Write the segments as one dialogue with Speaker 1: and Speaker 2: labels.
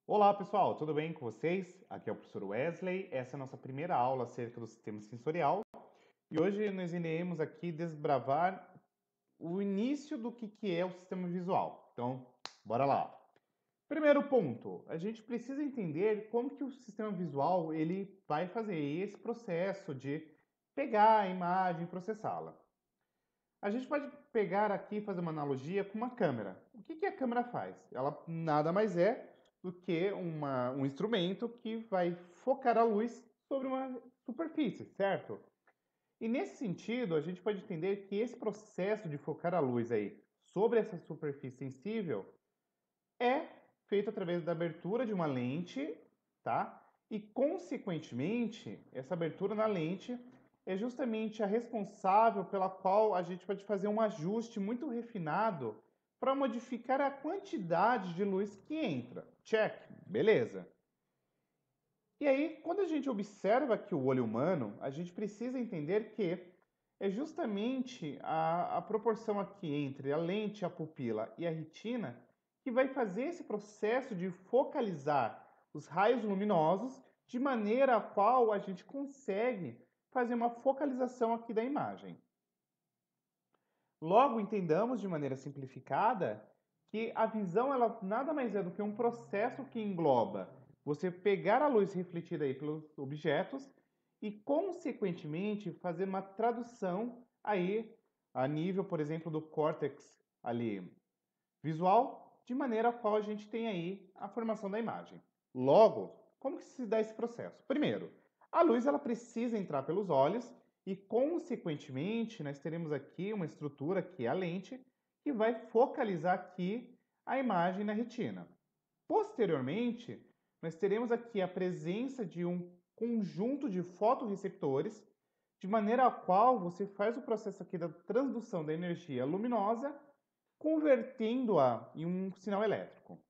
Speaker 1: Olá pessoal, tudo bem com vocês? Aqui é o professor Wesley, essa é a nossa primeira aula acerca do sistema sensorial e hoje nós iremos aqui desbravar o início do que é o sistema visual. Então, bora lá! Primeiro ponto, a gente precisa entender como que o sistema visual ele vai fazer esse processo de pegar a imagem e processá-la. A gente pode pegar aqui e fazer uma analogia com uma câmera. O que a câmera faz? Ela nada mais é do que um instrumento que vai focar a luz sobre uma superfície, certo? E nesse sentido, a gente pode entender que esse processo de focar a luz aí sobre essa superfície sensível é feito através da abertura de uma lente, tá? E, consequentemente, essa abertura na lente é justamente a responsável pela qual a gente pode fazer um ajuste muito refinado para modificar a quantidade de luz que entra. Check, beleza. E aí, quando a gente observa aqui o olho humano, a gente precisa entender que é justamente a proporção aqui entre a lente, a pupila e a retina que vai fazer esse processo de focalizar os raios luminosos de maneira a qual a gente consegue fazer uma focalização aqui da imagem. Logo, entendamos de maneira simplificada que a visão ela nada mais é do que um processo que engloba você pegar a luz refletida aí pelos objetos e, consequentemente, fazer uma tradução aí a nível, por exemplo, do córtex ali visual, de maneira a qual a gente tem aí a formação da imagem. Logo, como que se dá esse processo? Primeiro, a luz ela precisa entrar pelos olhos e, consequentemente, nós teremos aqui uma estrutura que é a lente, que vai focalizar aqui a imagem na retina. Posteriormente, nós teremos aqui a presença de um conjunto de fotorreceptores, de maneira a qual você faz o processo aqui da transdução da energia luminosa, convertendo-a em um sinal elétrico.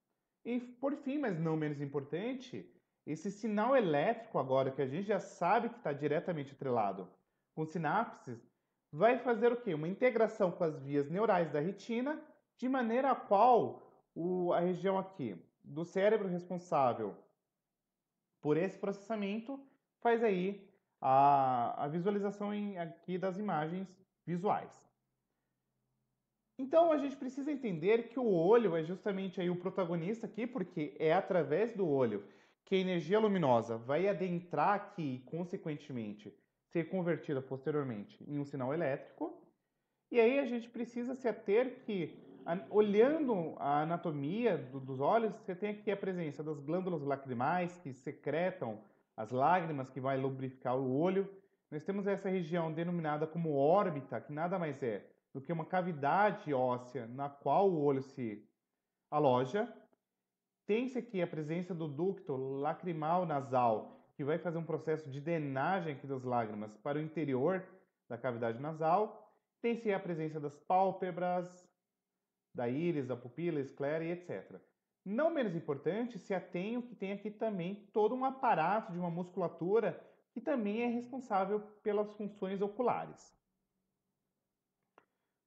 Speaker 1: E por fim, mas não menos importante, esse sinal elétrico agora que a gente já sabe que está diretamente atrelado com sinapses, vai fazer o quê? Uma integração com as vias neurais da retina, de maneira a qual a região aqui do cérebro responsável por esse processamento faz aí a visualização aqui das imagens visuais. Então a gente precisa entender que o olho é justamente aí o protagonista aqui, porque é através do olho que a energia luminosa vai adentrar aqui e, consequentemente, ser convertida posteriormente em um sinal elétrico. E aí a gente precisa se ater que, olhando a anatomia dos olhos, você tem aqui a presença das glândulas lacrimais que secretam as lágrimas que vai lubrificar o olho. Nós temos essa região denominada como órbita, que nada mais é do que uma cavidade óssea na qual o olho se aloja. Tem-se aqui a presença do ducto lacrimal nasal, que vai fazer um processo de drenagem aqui das lágrimas para o interior da cavidade nasal. Tem-se a presença das pálpebras, da íris, da pupila, esclera e etc. Não menos importante, se atenho que tem aqui também todo um aparato de uma musculatura que também é responsável pelas funções oculares.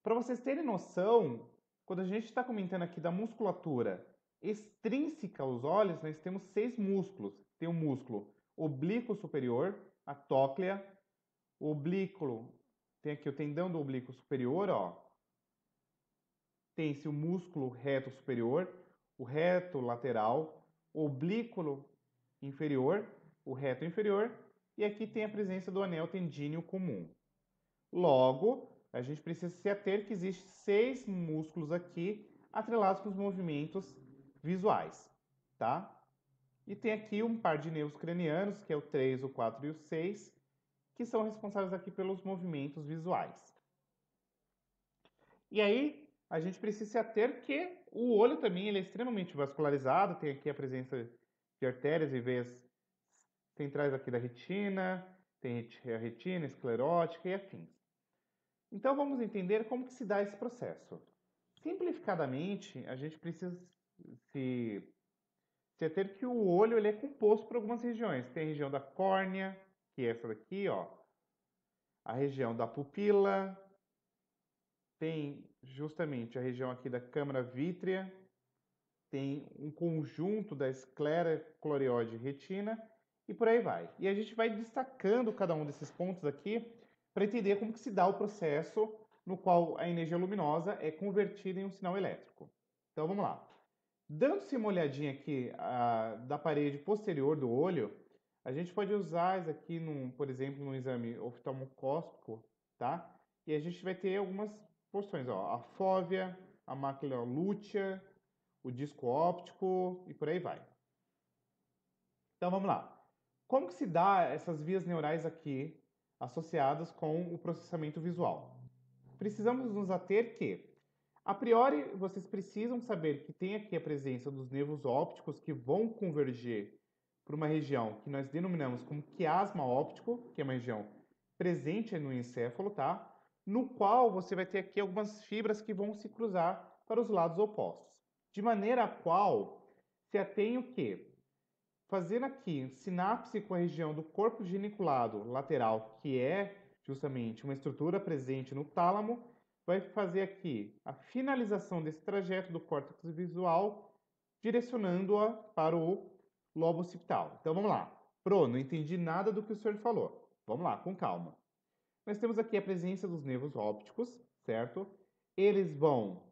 Speaker 1: Para vocês terem noção, quando a gente está comentando aqui da musculatura extrínseca aos olhos, nós temos 6 músculos. Tem o músculo oblíquo superior, a cóclea, o oblíquo, tem aqui o tendão do oblíquo superior, ó. Tem-se o músculo reto superior, o reto lateral, o oblíquo inferior, o reto inferior, e aqui tem a presença do anel tendíneo comum. Logo, a gente precisa se ater que existem 6 músculos aqui atrelados com os movimentos visuais, tá? E tem aqui um par de nervos cranianos, que é o 3, o 4 e o 6, que são responsáveis aqui pelos movimentos visuais. E aí, a gente precisa se ater que o olho também ele é extremamente vascularizado, tem aqui a presença de artérias e veias centrais aqui da retina, tem a retina esclerótica e afins. Então vamos entender como que se dá esse processo. Simplificadamente, a gente precisa se ater que o olho ele é composto por algumas regiões. Tem a região da córnea, que é essa daqui, ó. A região da pupila, tem justamente a região aqui da câmara vítrea, tem um conjunto da esclera, cloreoide e retina, e por aí vai. E a gente vai destacando cada um desses pontos aqui para entender como que se dá o processo no qual a energia luminosa é convertida em um sinal elétrico. Então vamos lá. Dando-se uma olhadinha aqui da parede posterior do olho, a gente pode usar isso aqui, por exemplo, no exame oftalmoscópico, tá? E a gente vai ter algumas porções, ó, a fóvea, a mácula lútea, o disco óptico e por aí vai. Então vamos lá. Como que se dá essas vias neurais aqui associadas com o processamento visual? Precisamos nos ater que, a priori, vocês precisam saber que tem aqui a presença dos nervos ópticos que vão converger para uma região que nós denominamos como quiasma óptico, que é uma região presente no encéfalo, tá? No qual você vai ter aqui algumas fibras que vão se cruzar para os lados opostos. De maneira a qual se atém o quê? Fazendo aqui sinapse com a região do corpo geniculado lateral, que é justamente uma estrutura presente no tálamo, vai fazer aqui a finalização desse trajeto do córtex visual, direcionando-a para o lobo occipital. Então vamos lá. Pro, não entendi nada do que o senhor falou. Vamos lá, com calma. Nós temos aqui a presença dos nervos ópticos, certo? Eles vão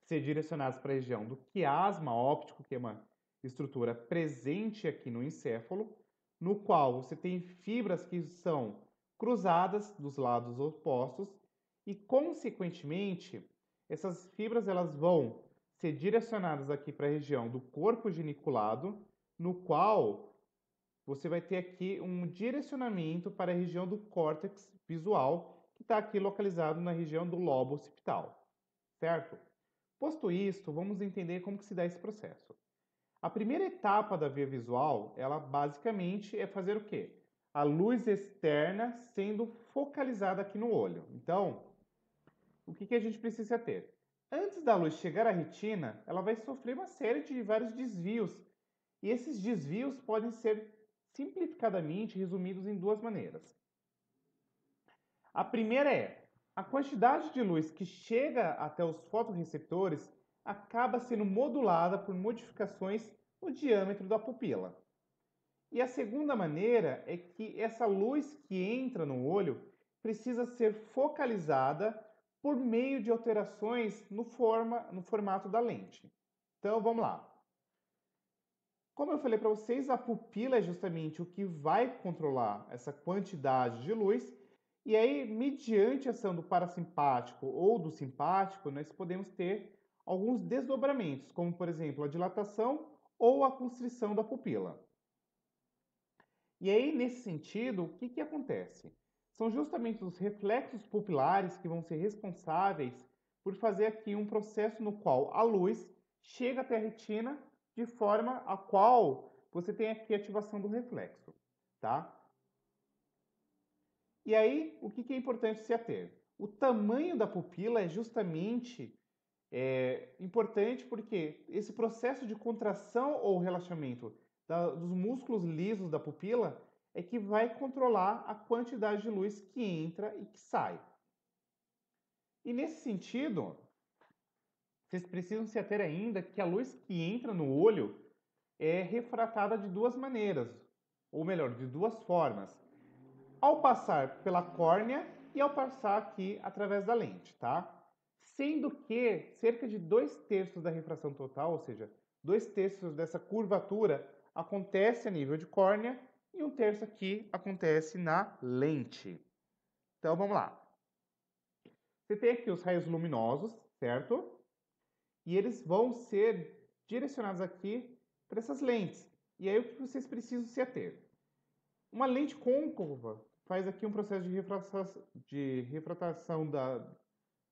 Speaker 1: ser direcionados para a região do quiasma óptico, que é uma estrutura presente aqui no encéfalo, no qual você tem fibras que são cruzadas dos lados opostos e, consequentemente, essas fibras elas vão ser direcionadas aqui para a região do corpo geniculado, no qual você vai ter aqui um direcionamento para a região do córtex visual, que está aqui localizado na região do lobo occipital, certo? Posto isto, vamos entender como que se dá esse processo. A primeira etapa da via visual, ela basicamente é fazer o quê? A luz externa sendo focalizada aqui no olho. Então, o que a gente precisa ter? Antes da luz chegar à retina, ela vai sofrer uma série de vários desvios. E esses desvios podem ser simplificadamente resumidos em duas maneiras. A primeira é, a quantidade de luz que chega até os fotorreceptores acaba sendo modulada por modificações no diâmetro da pupila. E a segunda maneira é que essa luz que entra no olho precisa ser focalizada por meio de alterações no formato da lente. Então vamos lá. Como eu falei para vocês, a pupila é justamente o que vai controlar essa quantidade de luz. E aí, mediante a ação do parasimpático ou do simpático, nós podemos ter alguns desdobramentos, como por exemplo a dilatação ou a constrição da pupila. E aí, nesse sentido, o que acontece? São justamente os reflexos pupilares que vão ser responsáveis por fazer aqui um processo no qual a luz chega até a retina de forma a qual você tem aqui a ativação do reflexo, tá? E aí, o que é importante se ater? O tamanho da pupila é justamente importante porque esse processo de contração ou relaxamento dos músculos lisos da pupila é que vai controlar a quantidade de luz que entra e que sai. E nesse sentido, vocês precisam se ater ainda que a luz que entra no olho é refratada de duas maneiras, ou melhor, de duas formas. Ao passar pela córnea e ao passar aqui através da lente, tá? Sendo que cerca de 2/3 da refração total, ou seja, 2/3 dessa curvatura acontece a nível de córnea e 1/3 aqui acontece na lente. Então vamos lá. Você tem aqui os raios luminosos, certo? E eles vão ser direcionados aqui para essas lentes. E aí o que vocês precisam se ater? Uma lente côncava faz aqui um processo de refratação da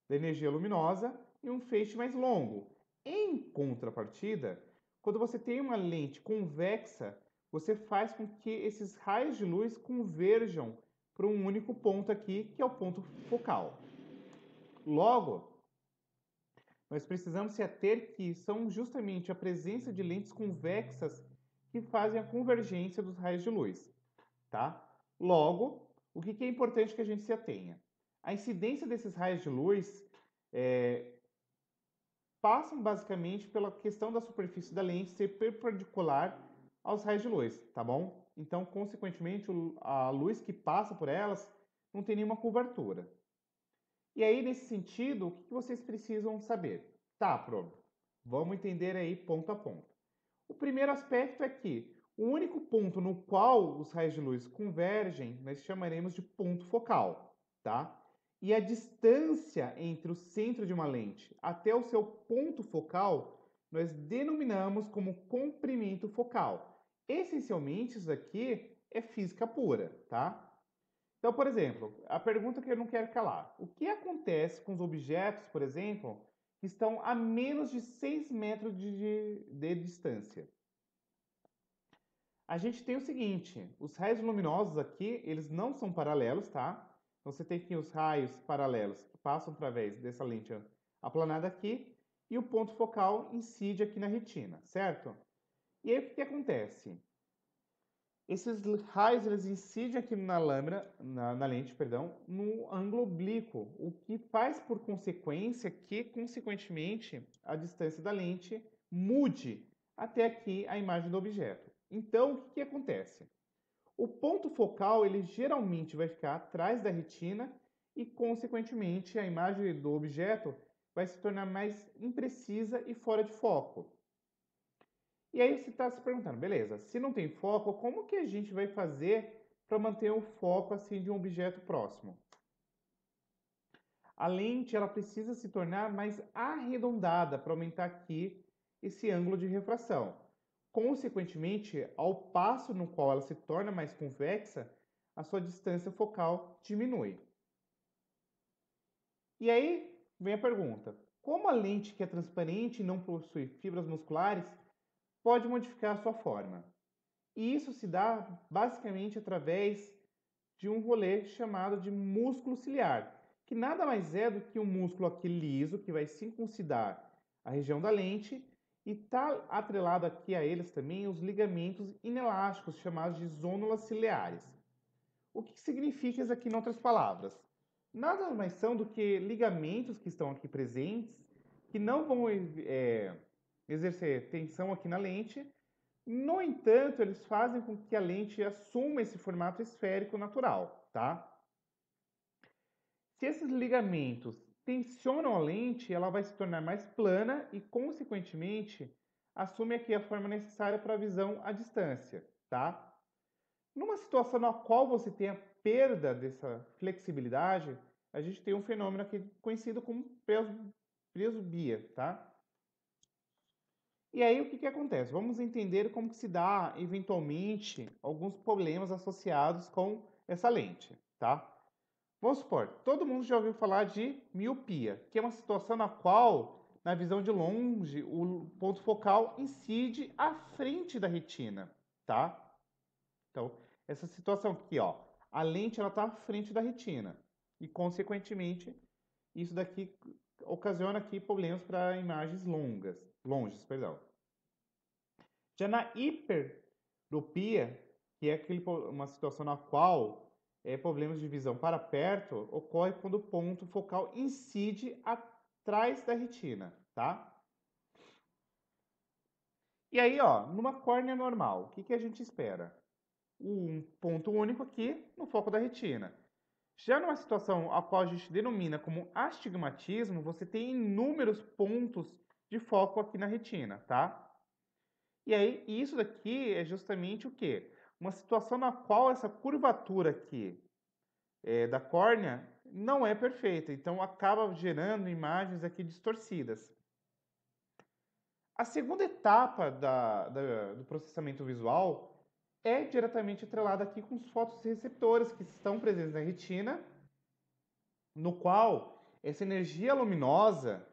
Speaker 1: energia luminosa e um feixe mais longo. Em contrapartida, quando você tem uma lente convexa, você faz com que esses raios de luz converjam para um único ponto aqui, que é o ponto focal. Logo, nós precisamos se ater que são justamente a presença de lentes convexas que fazem a convergência dos raios de luz, tá? Logo, o que é importante que a gente se atenha? A incidência desses raios de luz passam basicamente pela questão da superfície da lente ser perpendicular aos raios de luz, tá bom? Então, consequentemente, a luz que passa por elas não tem nenhuma curvatura. E aí, nesse sentido, o que vocês precisam saber? Tá, pronto. Vamos entender aí ponto a ponto. O primeiro aspecto é que o único ponto no qual os raios de luz convergem, nós chamaremos de ponto focal, tá? E a distância entre o centro de uma lente até o seu ponto focal, nós denominamos como comprimento focal. Essencialmente, isso aqui é física pura, tá? Então, por exemplo, a pergunta que eu não quero calar. O que acontece com os objetos, por exemplo, que estão a menos de 6 metros de distância? A gente tem o seguinte, os raios luminosos aqui, eles não são paralelos, tá? Então, você tem aqui os raios paralelos que passam através dessa lente aplanada aqui e o ponto focal incide aqui na retina, certo? E aí, o que acontece? Esses raios eles incidem aqui na lâmina, na lente, perdão, no ângulo oblíquo, o que faz por consequência que, consequentemente, a distância da lente mude até aqui a imagem do objeto. Então, o que acontece? O ponto focal ele geralmente vai ficar atrás da retina e, consequentemente, a imagem do objeto vai se tornar mais imprecisa e fora de foco. E aí você está se perguntando, beleza, se não tem foco, como que a gente vai fazer para manter o foco assim de um objeto próximo? A lente ela precisa se tornar mais arredondada para aumentar aqui esse ângulo de refração. Consequentemente, ao passo no qual ela se torna mais convexa, a sua distância focal diminui. E aí vem a pergunta: como a lente que é transparente e não possui fibras musculares pode modificar a sua forma? E isso se dá basicamente através de um rolê chamado de músculo ciliar, que nada mais é do que um músculo aqui liso que vai circuncidar a região da lente e está atrelado aqui a eles também os ligamentos inelásticos chamados de zônulas ciliares. O que significa isso aqui em outras palavras? Nada mais são do que ligamentos que estão aqui presentes que não vão exercer tensão aqui na lente. No entanto, eles fazem com que a lente assuma esse formato esférico natural, tá? Se esses ligamentos tensionam a lente, ela vai se tornar mais plana e, consequentemente, assume aqui a forma necessária para a visão à distância, tá? Numa situação na qual você tem a perda dessa flexibilidade, a gente tem um fenômeno aqui conhecido como presbia, tá? E aí, o que acontece? Vamos entender como que se dá, eventualmente, alguns problemas associados com essa lente, tá? Vamos supor, todo mundo já ouviu falar de miopia, que é uma situação na qual, na visão de longe, o ponto focal incide à frente da retina, tá? Então, essa situação aqui, ó, a lente ela está à frente da retina e, consequentemente, isso daqui ocasiona aqui problemas para imagens longes, perdão. Já na hiperopia, que é uma situação na qual problemas de visão para perto ocorre quando o ponto focal incide atrás da retina, tá? E aí, ó, numa córnea normal, o que a gente espera? Um ponto único aqui no foco da retina. Já numa situação a qual a gente denomina como astigmatismo, você tem inúmeros pontos de foco aqui na retina, tá? E aí, isso daqui é justamente o quê? Uma situação na qual essa curvatura aqui da córnea não é perfeita, então acaba gerando imagens aqui distorcidas. A segunda etapa do processamento visual é diretamente atrelada aqui com os fotoreceptores que estão presentes na retina, no qual essa energia luminosa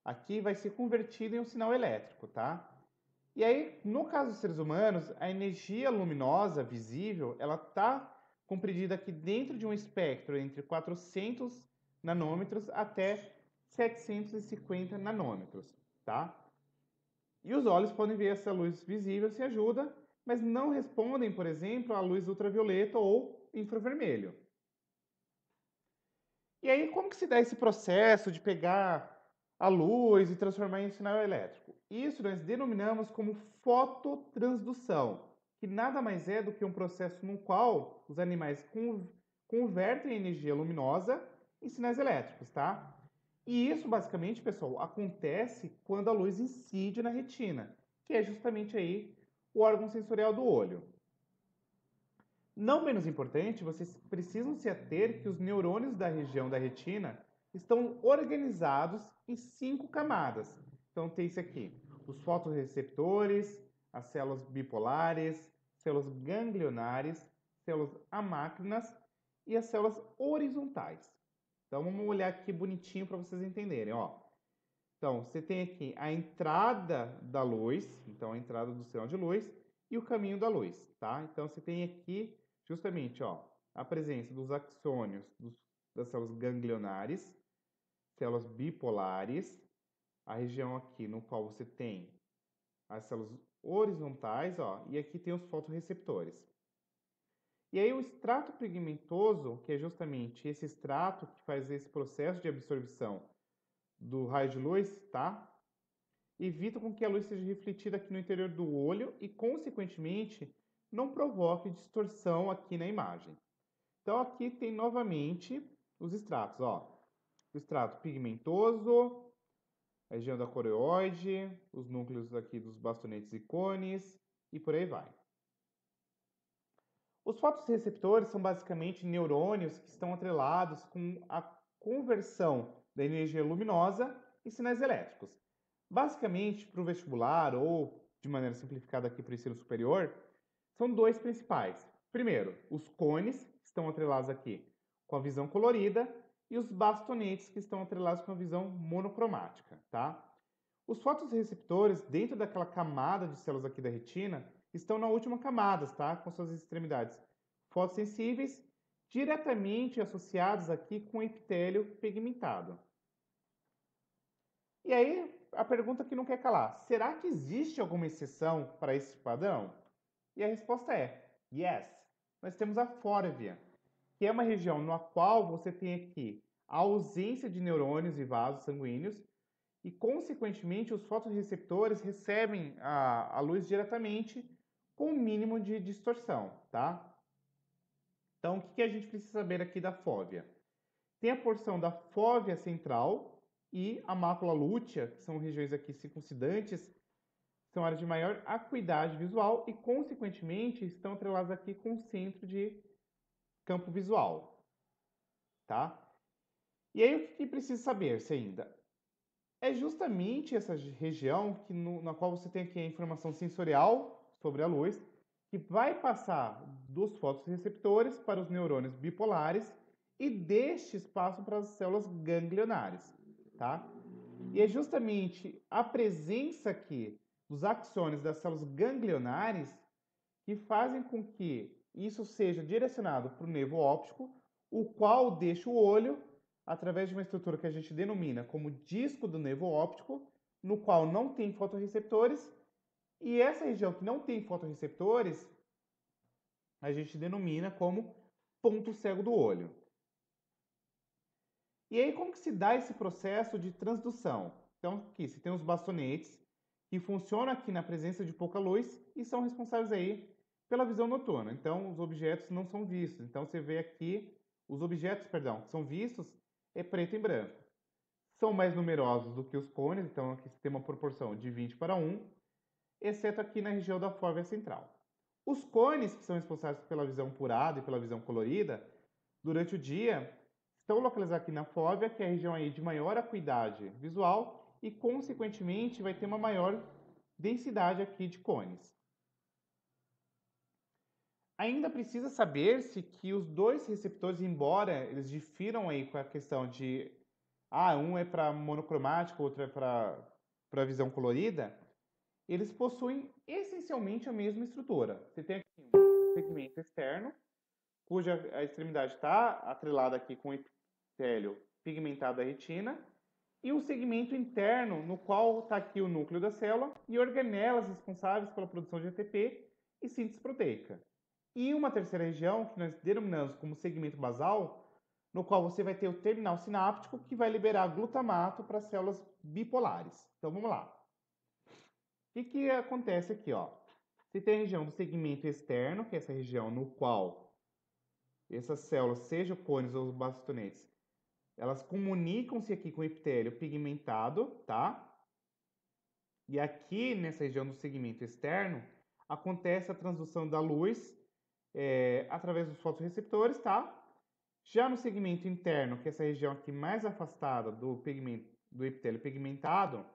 Speaker 1: aqui vai ser convertida em um sinal elétrico, tá? E aí, no caso dos seres humanos, a energia luminosa visível, ela está compreendida aqui dentro de um espectro entre 400 nanômetros até 750 nanômetros, tá? E os olhos podem ver essa luz visível se ajuda, mas não respondem, por exemplo, à luz ultravioleta ou infravermelho. E aí, como que se dá esse processo de pegar a luz e transformar em sinal elétrico. Isso nós denominamos como fototransdução, que nada mais é do que um processo no qual os animais convertem a energia luminosa em sinais elétricos, tá? E isso basicamente, pessoal, acontece quando a luz incide na retina, que é justamente aí o órgão sensorial do olho. Não menos importante, vocês precisam se ater que os neurônios da região da retina estão organizados em 5 camadas. Então tem isso aqui: os fotorreceptores, as células bipolares, células ganglionares, células amácrinas e as células horizontais. Então vamos olhar aqui bonitinho para vocês entenderem, ó. Então, você tem aqui a entrada da luz, então a entrada do sinal de luz e o caminho da luz, tá? Então, você tem aqui justamente, ó, a presença dos axônios das células ganglionares, células bipolares, a região aqui no qual você tem as células horizontais, ó, e aqui tem os fotorreceptores. E aí o extrato pigmentoso, que é justamente esse extrato que faz esse processo de absorção do raio de luz, tá? Evita com que a luz seja refletida aqui no interior do olho e, consequentemente, não provoque distorção aqui na imagem. Então, aqui tem novamente os estratos, ó. O extrato pigmentoso, a região da coreoide, os núcleos aqui dos bastonetes e cones, e por aí vai. Os fotorreceptores são basicamente neurônios que estão atrelados com a conversão da energia luminosa em sinais elétricos. Basicamente, para o vestibular ou de maneira simplificada aqui para o ensino superior, são dois principais. Primeiro, os cones, que estão atrelados aqui com a visão colorida, e os bastonetes, que estão atrelados com a visão monocromática, tá? Os fotorreceptores, dentro daquela camada de células aqui da retina, estão na última camada, tá? Com suas extremidades fotossensíveis, diretamente associados aqui com o epitélio pigmentado. E aí, a pergunta que não quer calar: será que existe alguma exceção para esse padrão? E a resposta é yes. Nós temos a fórvia, que é uma região na qual você tem aqui a ausência de neurônios e vasos sanguíneos e, consequentemente, os fotorreceptores recebem a luz diretamente com o mínimo de distorção, tá? Então, o que a gente precisa saber aqui da fóvea? Tem a porção da fóvea central e a mácula lútea, que são regiões aqui circuncidantes, são áreas de maior acuidade visual e, consequentemente, estão atreladas aqui com o centro de campo visual, tá? E aí, o que precisa saber-se ainda? É justamente essa região na qual você tem aqui a informação sensorial sobre a luz, que vai passar dos fotorreceptores para os neurônios bipolares e destes passam para as células ganglionares, tá? E é justamente a presença aqui dos axônios das células ganglionares que fazem com que isso seja direcionado para o nervo óptico, o qual deixa o olho através de uma estrutura que a gente denomina como disco do nervo óptico, no qual não tem fotorreceptores, e essa região que não tem fotorreceptores, a gente denomina como ponto cego do olho. E aí, como que se dá esse processo de transdução? Então, aqui você tem os bastonetes, que funcionam aqui na presença de pouca luz e são responsáveis aí pela visão noturna. Então, os objetos não são vistos. Então, você vê aqui, os objetos, perdão, que são vistos é preto e branco. São mais numerosos do que os cones, então aqui você tem uma proporção de 20 para 1, exceto aqui na região da fóvea central. Os cones, que são responsáveis pela visão apurada e pela visão colorida, durante o dia, estão localizados aqui na fóvea, que é a região aí de maior acuidade visual e, consequentemente, vai ter uma maior densidade aqui de cones. Ainda precisa saber-se que os dois receptores, embora eles difiram aí com a questão de um é para monocromático, outro é para visão colorida, eles possuem essencialmente a mesma estrutura. Você tem aqui um segmento externo, cuja a extremidade está atrelada aqui com o epitélio pigmentado da retina, e o segmento interno, no qual está aqui o núcleo da célula e organelas responsáveis pela produção de ATP e síntese proteica. E uma terceira região, que nós denominamos como segmento basal, no qual você vai ter o terminal sináptico que vai liberar glutamato para células bipolares. Então vamos lá. O que acontece aqui, ó? Você tem a região do segmento externo, que é essa região no qual essas células, sejam cones ou bastonetes, elas comunicam-se aqui com o epitélio pigmentado, tá? E aqui, nessa região do segmento externo, acontece a transdução da luz através dos fotorreceptores, tá? Já no segmento interno, que é essa região aqui mais afastada do epitélio pigmentado,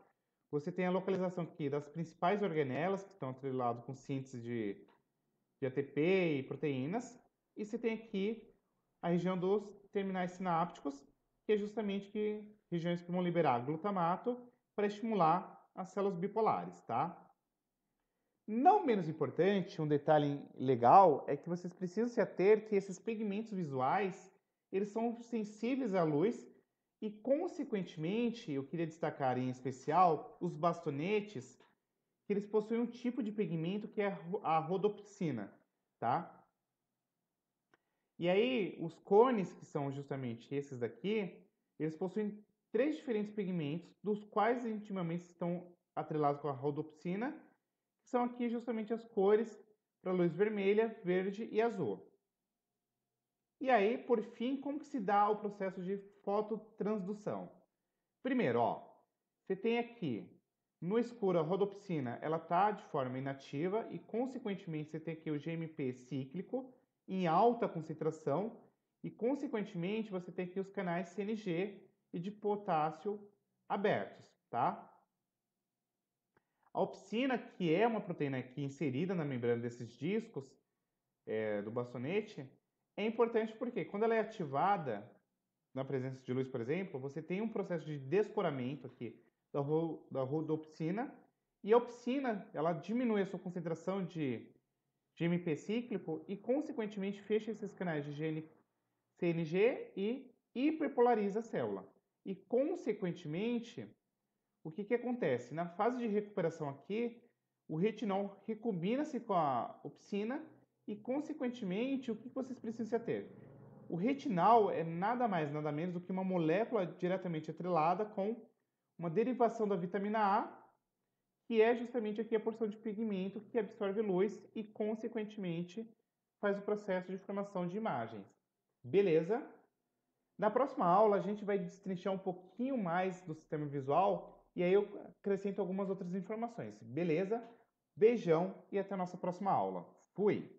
Speaker 1: você tem a localização aqui das principais organelas, que estão atreladas com síntese de ATP e proteínas. E você tem aqui a região dos terminais sinápticos, que é justamente regiões que vão liberar glutamato para estimular as células bipolares, tá? Não menos importante, um detalhe legal é que vocês precisam se ater que esses pigmentos visuais, eles são sensíveis à luz e, consequentemente, eu queria destacar em especial os bastonetes, que eles possuem um tipo de pigmento que é a rodopsina, tá? E aí, os cones, que são justamente esses daqui, eles possuem 3 diferentes pigmentos, dos quais intimamente estão atrelados com a rodopsina, que são aqui justamente as cores para luz vermelha, verde e azul. E aí, por fim, como que se dá o processo de fototransdução? Primeiro, ó, você tem aqui no escuro a rodopsina, ela está de forma inativa e, consequentemente, você tem aqui o GMP cíclico em alta concentração e, consequentemente, você tem aqui os canais CNG e de potássio abertos, tá? A opsina, que é uma proteína aqui inserida na membrana desses discos do bastonete, é importante porque quando ela é ativada na presença de luz, por exemplo, você tem um processo de descoramento aqui da rodopsina, e a opsina, ela diminui a sua concentração de GMP cíclico e, consequentemente, fecha esses canais de CNG e hiperpolariza a célula. E, consequentemente, o que acontece? Na fase de recuperação aqui, o retinol recombina-se com a opsina e, consequentemente, o que vocês precisam ter? O retinal é nada mais, nada menos do que uma molécula diretamente atrelada com uma derivação da vitamina A, que é justamente aqui a porção de pigmento que absorve luz e, consequentemente, faz o processo de formação de imagens. Beleza? Na próxima aula, a gente vai destrinchar um pouquinho mais do sistema visual e aí eu acrescento algumas outras informações. Beleza? Beijão e até a nossa próxima aula. Fui!